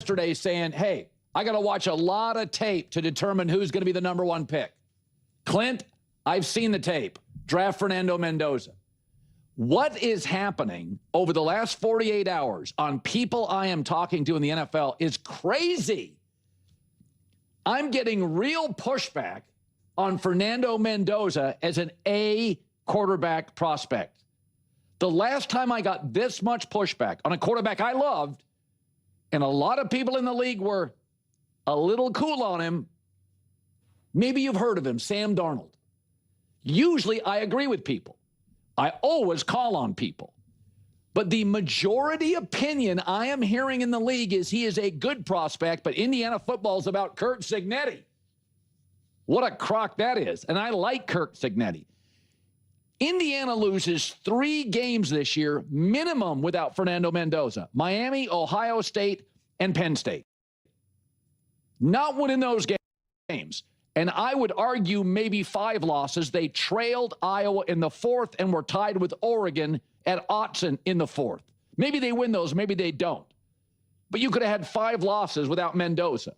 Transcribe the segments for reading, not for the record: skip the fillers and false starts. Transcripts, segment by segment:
yesterday saying, hey, I got to watch a lot of tape to determine who's going to be the number one pick. Clint, I've seen the tape. Draft Fernando Mendoza. What is happening over the last 48 hours on people I am talking to in the NFL is crazy. I'm getting real pushback on Fernando Mendoza as an A quarterback prospect. The last time I got this much pushback on a quarterback I loved, and a lot of people in the league were a little cool on him, maybe you've heard of him, Sam Darnold. Usually I agree with people. I always call on people. But the majority opinion I am hearing in the league is he is a good prospect, but Indiana football is about Curt Cignetti. What a crock that is. And I like Curt Cignetti. Indiana loses 3 games this year, minimum, without Fernando Mendoza. Miami, Ohio State, and Penn State. Not winning those games. And I would argue maybe 5 losses. They trailed Iowa in the 4th and were tied with Oregon at Autzen in the 4th. Maybe they win those, maybe they don't. But you could have had 5 losses without Mendoza.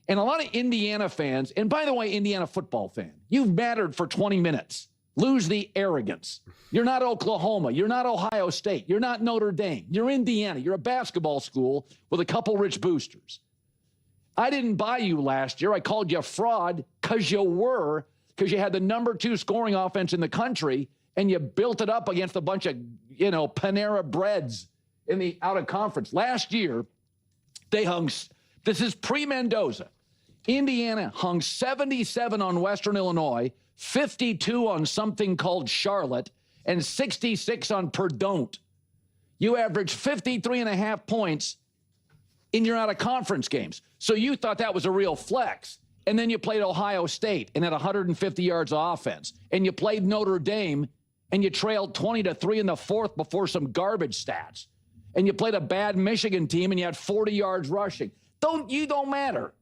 And a lot of Indiana fans, and by the way, Indiana football fan, you've mattered for 20 minutes. Lose the arrogance. You're not Oklahoma. You're not Ohio State. You're not Notre Dame. You're Indiana. You're a basketball school with a couple rich boosters. I didn't buy you last year. I called you a fraud because you had the number 2 scoring offense in the country, and you built it up against a bunch of, Panera Breads in the out of conference. Last year, they hung, this is pre-Mendoza, Indiana hung 77 on Western Illinois, 52 on something called Charlotte, and 66 on Purdue. You averaged 53.5 points in your out-of-conference games. So you thought that was a real flex. And then you played Ohio State and had 150 yards of offense. And you played Notre Dame and you trailed 20-3 in the 4th before some garbage stats. And you played a bad Michigan team and you had 40 yards rushing. You don't matter.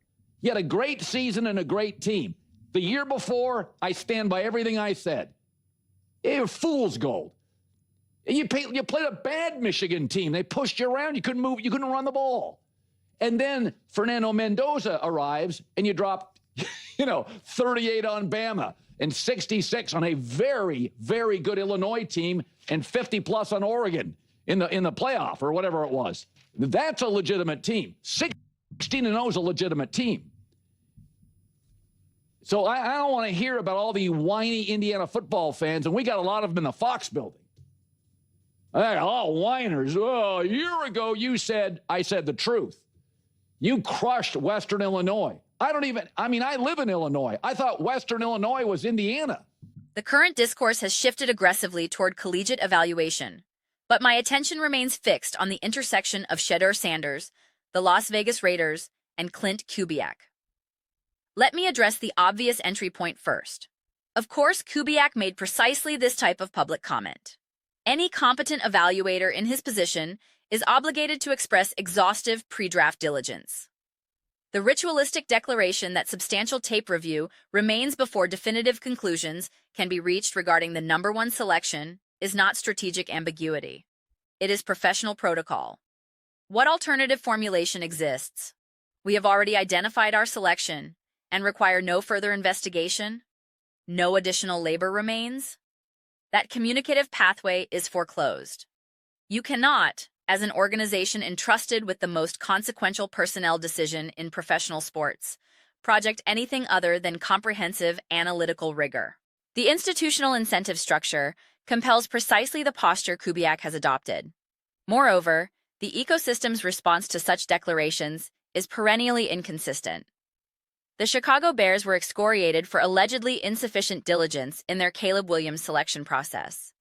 You had a great season and a great team. The year before, I stand by everything I said. It was fool's gold. You played a bad Michigan team. They pushed you around. You couldn't move. You couldn't run the ball. And then Fernando Mendoza arrives, and you drop, 38 on Bama and 66 on a very, very good Illinois team and 50-plus on Oregon in the playoff or whatever it was. That's a legitimate team. 16-0 is a legitimate team. So I don't want to hear about all the whiny Indiana football fans, and we got a lot of them in the Fox building. Oh, whiners. Oh, a year ago I said the truth. You crushed Western Illinois. I live in Illinois. I thought Western Illinois was Indiana. The current discourse has shifted aggressively toward collegiate evaluation, but my attention remains fixed on the intersection of Shedeur Sanders, the Las Vegas Raiders, and Clint Kubiak. Let me address the obvious entry point first. Of course, Kubiak made precisely this type of public comment. Any competent evaluator in his position is obligated to express exhaustive pre-draft diligence. The ritualistic declaration that substantial tape review remains before definitive conclusions can be reached regarding the number 1 selection is not strategic ambiguity. It is professional protocol. What alternative formulation exists? We have already identified our selection and require no further investigation? No additional labor remains? That communicative pathway is foreclosed. You cannot, as an organization entrusted with the most consequential personnel decision in professional sports, project anything other than comprehensive analytical rigor. The institutional incentive structure compels precisely the posture Kubiak has adopted. Moreover, the ecosystem's response to such declarations is perennially inconsistent. The Chicago Bears were excoriated for allegedly insufficient diligence in their Caleb Williams selection process.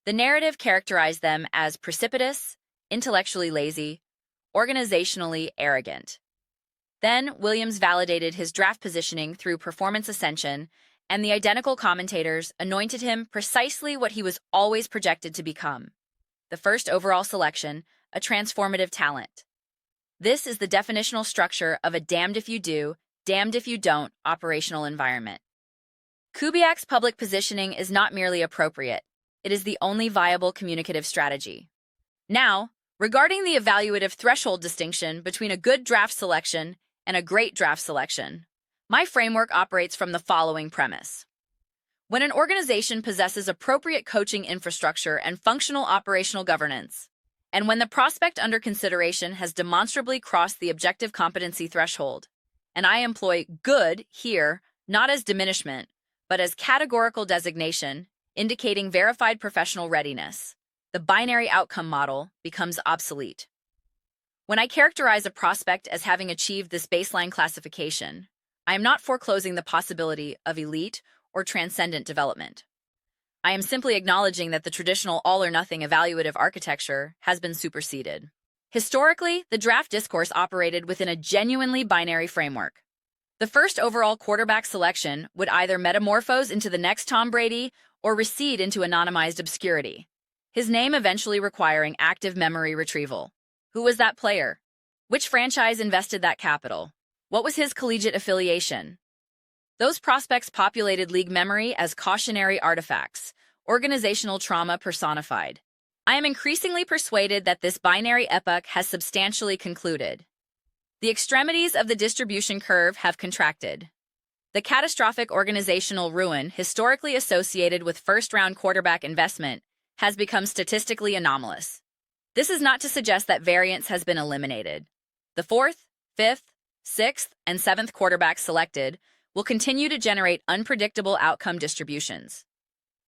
The narrative characterized them as precipitous, intellectually lazy, organizationally arrogant. Then, Williams validated his draft positioning through performance ascension, and the identical commentators anointed him precisely what he was always projected to become: the first overall selection, a transformative talent. This is the definitional structure of a damned if you do, damned if you don't operational environment. Kubiak's public positioning is not merely appropriate, it is the only viable communicative strategy. Now, Regarding the evaluative threshold distinction between a good draft selection and a great draft selection, my framework operates from the following premise. When an organization possesses appropriate coaching infrastructure and functional operational governance, and when the prospect under consideration has demonstrably crossed the objective competency threshold, and I employ good here not as diminishment, but as categorical designation, indicating verified professional readiness, the binary outcome model becomes obsolete. When I characterize a prospect as having achieved this baseline classification, I am not foreclosing the possibility of elite or transcendent development. I am simply acknowledging that the traditional all-or-nothing evaluative architecture has been superseded. Historically, the draft discourse operated within a genuinely binary framework. The first overall quarterback selection would either metamorphose into the next Tom Brady or recede into anonymized obscurity, his name eventually requiring active memory retrieval. Who was that player? Which franchise invested that capital? What was his collegiate affiliation? Those prospects populated league memory as cautionary artifacts, organizational trauma personified. I am increasingly persuaded that this binary epoch has substantially concluded. The extremities of the distribution curve have contracted. The catastrophic organizational ruin historically associated with first-round quarterback investment has become statistically anomalous. This is not to suggest that variance has been eliminated. The fourth, fifth, sixth, and seventh quarterbacks selected will continue to generate unpredictable outcome distributions.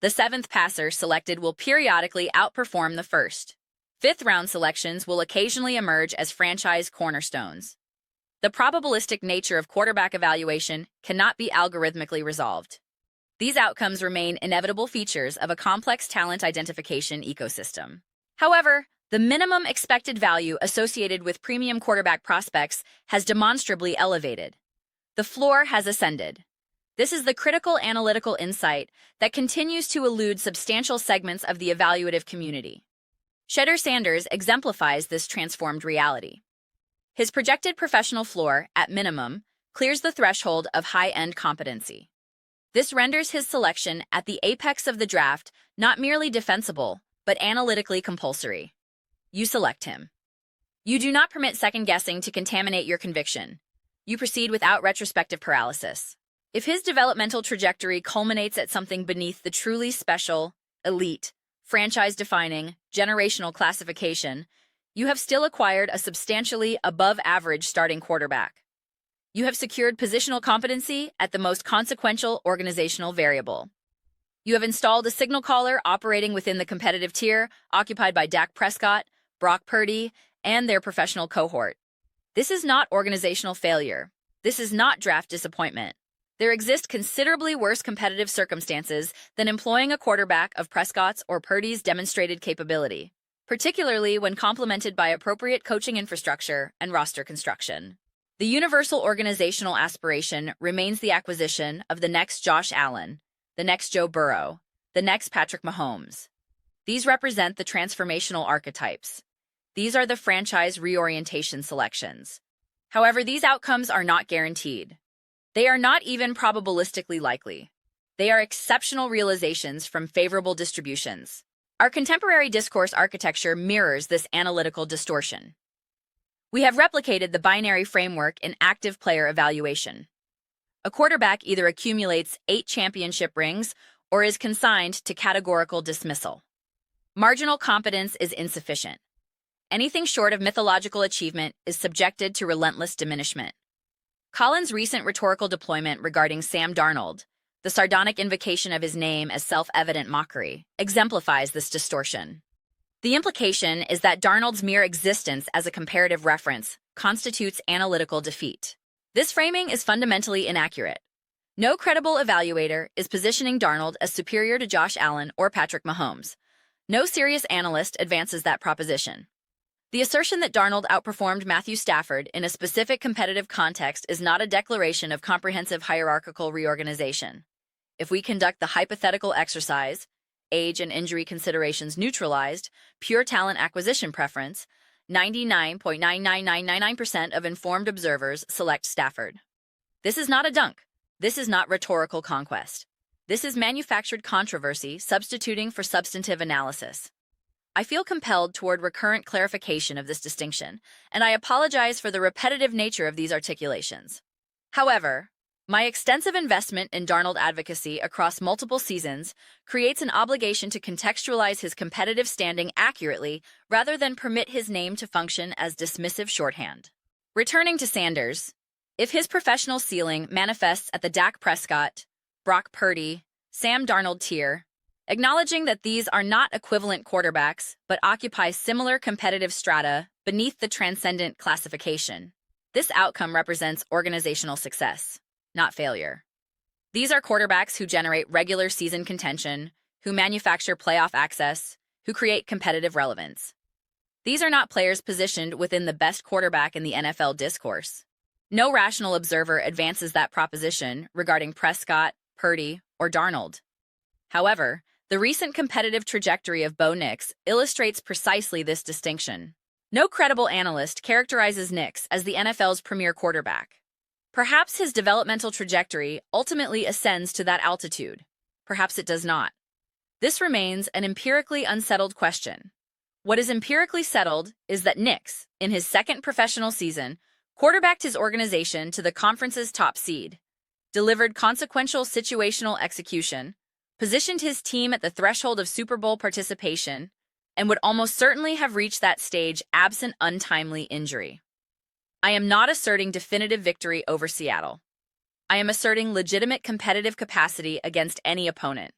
The seventh passer selected will periodically outperform the first. Fifth-round selections will occasionally emerge as franchise cornerstones. The probabilistic nature of quarterback evaluation cannot be algorithmically resolved. These outcomes remain inevitable features of a complex talent identification ecosystem. However, the minimum expected value associated with premium quarterback prospects has demonstrably elevated. The floor has ascended. This is the critical analytical insight that continues to elude substantial segments of the evaluative community. Shedeur Sanders exemplifies this transformed reality. His projected professional floor, at minimum, clears the threshold of high-end competency. This renders his selection at the apex of the draft not merely defensible, but analytically compulsory. You select him. You do not permit second-guessing to contaminate your conviction. You proceed without retrospective paralysis. If his developmental trajectory culminates at something beneath the truly special, elite, franchise-defining, generational classification, you have still acquired a substantially above-average starting quarterback. You have secured positional competency at the most consequential organizational variable. You have installed a signal caller operating within the competitive tier occupied by Dak Prescott, Brock Purdy, and their professional cohort. This is not organizational failure. This is not draft disappointment. There exist considerably worse competitive circumstances than employing a quarterback of Prescott's or Purdy's demonstrated capability, particularly when complemented by appropriate coaching infrastructure and roster construction. The universal organizational aspiration remains the acquisition of the next Josh Allen, the next Joe Burrow, the next Patrick Mahomes. These represent the transformational archetypes. These are the franchise reorientation selections. However, these outcomes are not guaranteed. They are not even probabilistically likely. They are exceptional realizations from favorable distributions. Our contemporary discourse architecture mirrors this analytical distortion. We have replicated the binary framework in active player evaluation. A quarterback either accumulates 8 championship rings or is consigned to categorical dismissal. Marginal competence is insufficient. Anything short of mythological achievement is subjected to relentless diminishment. Colin's recent rhetorical deployment regarding Sam Darnold, the sardonic invocation of his name as self-evident mockery, exemplifies this distortion. The implication is that Darnold's mere existence as a comparative reference constitutes analytical defeat. This framing is fundamentally inaccurate. No credible evaluator is positioning Darnold as superior to Josh Allen or Patrick Mahomes. No serious analyst advances that proposition. The assertion that Darnold outperformed Matthew Stafford in a specific competitive context is not a declaration of comprehensive hierarchical reorganization. If we conduct the hypothetical exercise, age and injury considerations neutralized, pure talent acquisition preference, 99.99999% of informed observers select Stafford. This is not a dunk. This is not rhetorical conquest. This is manufactured controversy substituting for substantive analysis. I feel compelled toward recurrent clarification of this distinction, and I apologize for the repetitive nature of these articulations. However, my extensive investment in Darnold advocacy across multiple seasons creates an obligation to contextualize his competitive standing accurately rather than permit his name to function as dismissive shorthand. Returning to Sanders, if his professional ceiling manifests at the Dak Prescott, Brock Purdy, Sam Darnold tier, acknowledging that these are not equivalent quarterbacks but occupy similar competitive strata beneath the transcendent classification, this outcome represents organizational success, not failure. These are quarterbacks who generate regular season contention, who manufacture playoff access, who create competitive relevance. These are not players positioned within the best quarterback in the NFL discourse. No rational observer advances that proposition regarding Prescott, Purdy, or Darnold. However, the recent competitive trajectory of Bo Nix illustrates precisely this distinction. No credible analyst characterizes Nix as the NFL's premier quarterback. Perhaps his developmental trajectory ultimately ascends to that altitude. Perhaps it does not. This remains an empirically unsettled question. What is empirically settled is that Nix, in his second professional season, quarterbacked his organization to the conference's top seed, delivered consequential situational execution, positioned his team at the threshold of Super Bowl participation, and would almost certainly have reached that stage absent untimely injury. I am not asserting definitive victory over Seattle. I am asserting legitimate competitive capacity against any opponent.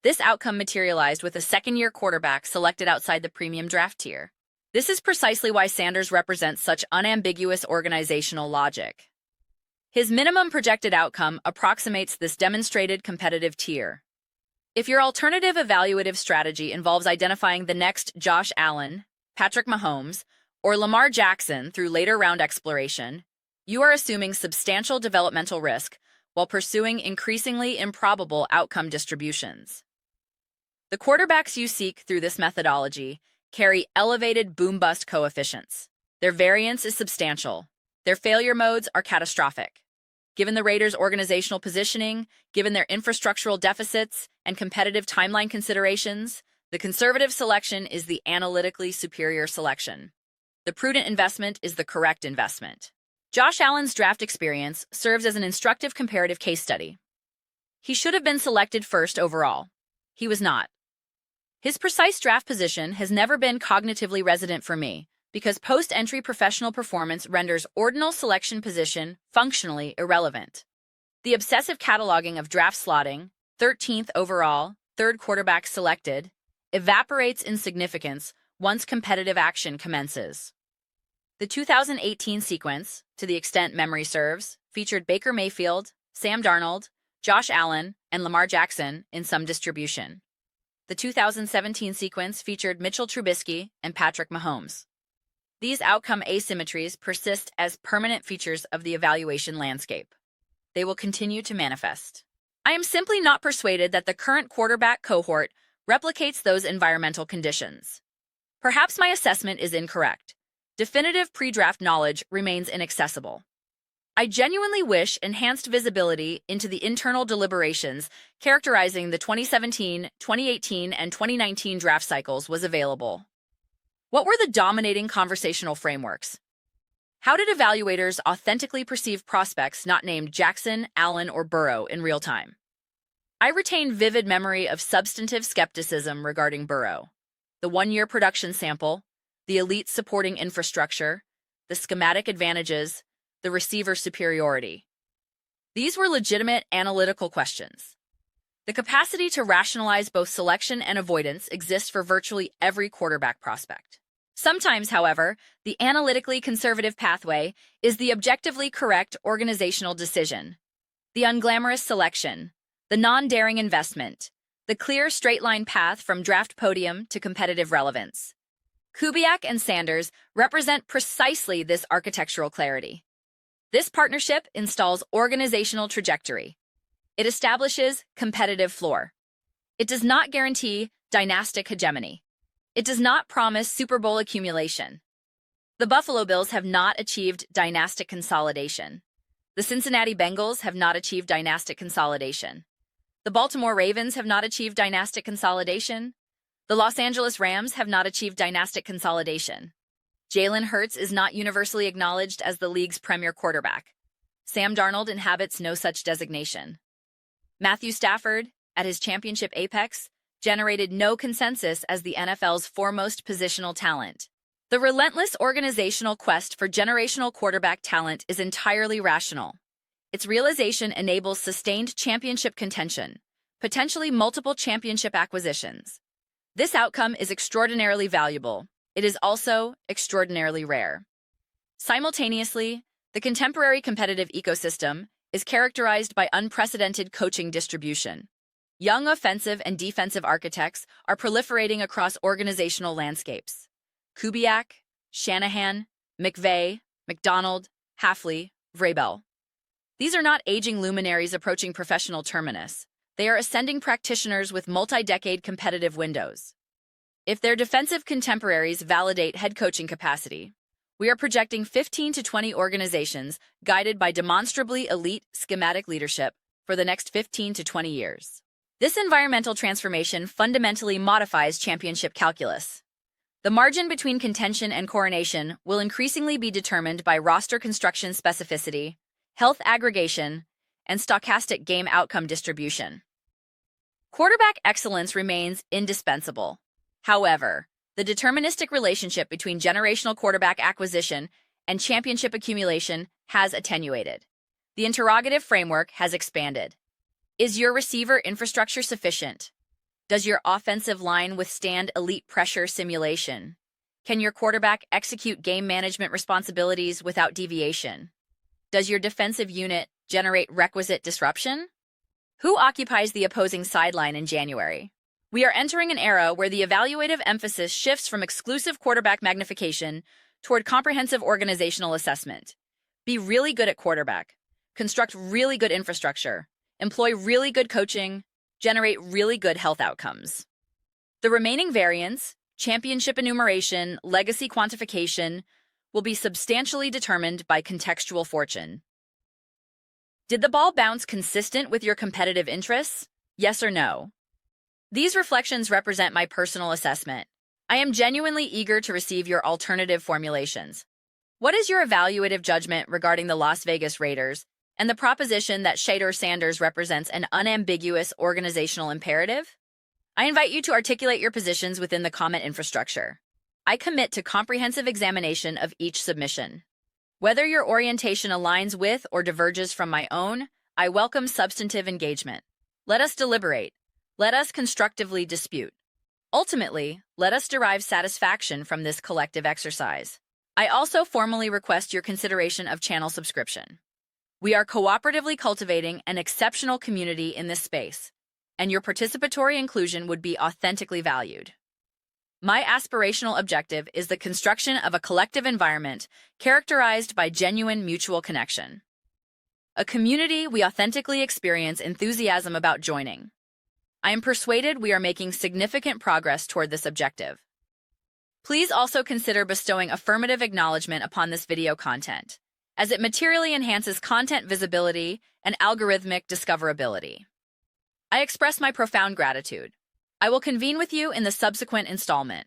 This outcome materialized with a second-year quarterback selected outside the premium draft tier. This is precisely why Sanders represents such unambiguous organizational logic. His minimum projected outcome approximates this demonstrated competitive tier. If your alternative evaluative strategy involves identifying the next Josh Allen, Patrick Mahomes, or Lamar Jackson through later round exploration, you are assuming substantial developmental risk while pursuing increasingly improbable outcome distributions. The quarterbacks you seek through this methodology carry elevated boom-bust coefficients. Their variance is substantial. Their failure modes are catastrophic. Given the Raiders' organizational positioning, given their infrastructural deficits, and competitive timeline considerations, the conservative selection is the analytically superior selection. The prudent investment is the correct investment. Josh Allen's draft experience serves as an instructive comparative case study. He should have been selected first overall. He was not. His precise draft position has never been cognitively resident for me, because post-entry professional performance renders ordinal selection position functionally irrelevant. The obsessive cataloging of draft slotting, 13th overall, third quarterback selected, evaporates in significance once competitive action commences. The 2018 sequence, to the extent memory serves, featured Baker Mayfield, Sam Darnold, Josh Allen, and Lamar Jackson in some distribution. The 2017 sequence featured Mitchell Trubisky and Patrick Mahomes. These outcome asymmetries persist as permanent features of the evaluation landscape. They will continue to manifest. I am simply not persuaded that the current quarterback cohort replicates those environmental conditions. Perhaps my assessment is incorrect. Definitive pre-draft knowledge remains inaccessible. I genuinely wish enhanced visibility into the internal deliberations characterizing the 2017, 2018, and 2019 draft cycles was available. What were the dominating conversational frameworks? How did evaluators authentically perceive prospects not named Jackson, Allen, or Burrow in real time? I retain vivid memory of substantive skepticism regarding Burrow. The one-year production sample, the elite supporting infrastructure, the schematic advantages, the receiver superiority. These were legitimate analytical questions. The capacity to rationalize both selection and avoidance exists for virtually every quarterback prospect. Sometimes, however, the analytically conservative pathway is the objectively correct organizational decision. The unglamorous selection, the non-daring investment, the clear straight-line path from draft podium to competitive relevance. Kubiak and Sanders represent precisely this architectural clarity. This partnership installs organizational trajectory. It establishes competitive floor. It does not guarantee dynastic hegemony. It does not promise Super Bowl accumulation. The Buffalo Bills have not achieved dynastic consolidation. The Cincinnati Bengals have not achieved dynastic consolidation. The Baltimore Ravens have not achieved dynastic consolidation. The Los Angeles Rams have not achieved dynastic consolidation. Jalen Hurts is not universally acknowledged as the league's premier quarterback. Sam Darnold inhabits no such designation. Matthew Stafford, at his championship apex, generated no consensus as the NFL's foremost positional talent. The relentless organizational quest for generational quarterback talent is entirely rational. Its realization enables sustained championship contention, potentially multiple championship acquisitions. This outcome is extraordinarily valuable. It is also extraordinarily rare. Simultaneously, the contemporary competitive ecosystem is characterized by unprecedented coaching distribution. Young offensive and defensive architects are proliferating across organizational landscapes. Kubiak, Shanahan, McVay, McDonald, Hafley, Vrabel. These are not aging luminaries approaching professional terminus. They are ascending practitioners with multi-decade competitive windows. If their defensive contemporaries validate head coaching capacity, we are projecting 15 to 20 organizations guided by demonstrably elite schematic leadership for the next 15 to 20 years. This environmental transformation fundamentally modifies championship calculus. The margin between contention and coronation will increasingly be determined by roster construction specificity, health aggregation, and stochastic game outcome distribution. Quarterback excellence remains indispensable. However, the deterministic relationship between generational quarterback acquisition and championship accumulation has attenuated. The interrogative framework has expanded. Is your receiver infrastructure sufficient? Does your offensive line withstand elite pressure simulation? Can your quarterback execute game management responsibilities without deviation? Does your defensive unit generate requisite disruption? Who occupies the opposing sideline in January? We are entering an era where the evaluative emphasis shifts from exclusive quarterback magnification toward comprehensive organizational assessment. Be really good at quarterback. Construct really good infrastructure. Employ really good coaching. Generate really good health outcomes. The remaining variants, championship enumeration, legacy quantification, will be substantially determined by contextual fortune. Did the ball bounce consistent with your competitive interests? Yes or no? These reflections represent my personal assessment. I am genuinely eager to receive your alternative formulations. What is your evaluative judgment regarding the Las Vegas Raiders and the proposition that Shedeur Sanders represents an unambiguous organizational imperative? I invite you to articulate your positions within the comment infrastructure. I commit to comprehensive examination of each submission. Whether your orientation aligns with or diverges from my own, I welcome substantive engagement. Let us deliberate. Let us constructively dispute. Ultimately, let us derive satisfaction from this collective exercise. I also formally request your consideration of channel subscription. We are cooperatively cultivating an exceptional community in this space, and your participatory inclusion would be authentically valued. My aspirational objective is the construction of a collective environment characterized by genuine mutual connection. A community we authentically experience enthusiasm about joining. I am persuaded we are making significant progress toward this objective. Please also consider bestowing affirmative acknowledgement upon this video content, as it materially enhances content visibility and algorithmic discoverability. I express my profound gratitude. I will convene with you in the subsequent installment.